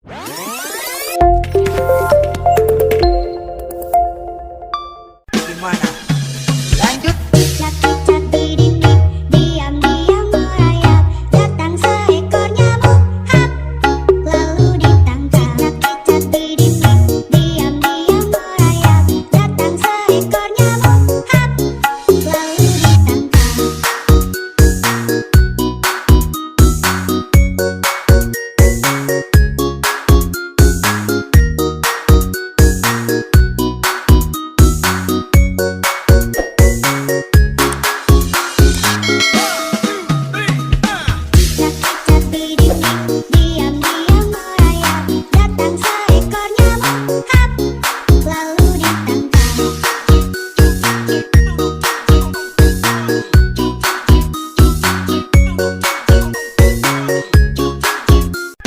Gimana? Lanjut. Cak-cak di dinding, diam-diam merayap, datang seekor nyamuk, hap, lalu ditangkap. Cak-cak di dinding, diam-diam merayap, datang seekor nyamuk, hap, lalu ditangkap. Cak-cak di dinding, diam-diam merayap, datang seekor nyamuk, hap, lalu ditangkap.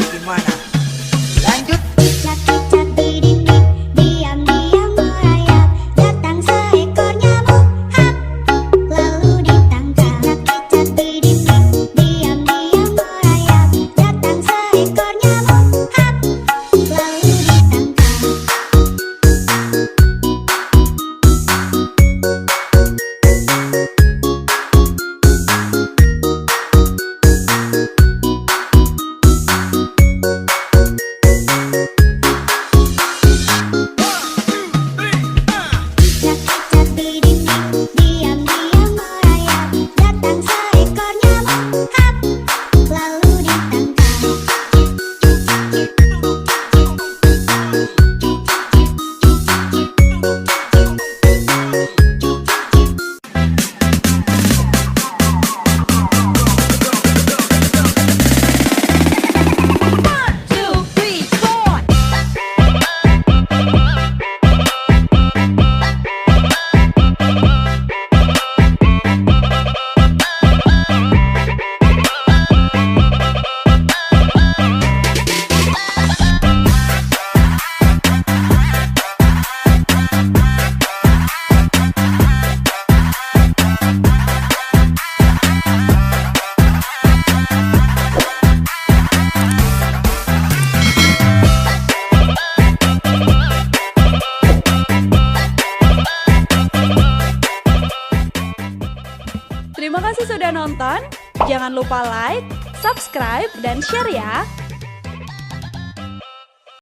Gimana? Lanjut. Cak-cak di dinding, diam-diam merayap, datang seekor nyamuk, hap, lalu ditangkap. Cak-cak di dinding, diam-diam merayap, datang seekor nyamuk, hap, lalu ditangkap. Cak-cak di dinding, diam-diam merayap, datang seekor nyamuk, hap, lalu ditangkap. Terima kasih sudah nonton. Jangan lupa like, subscribe, dan share ya.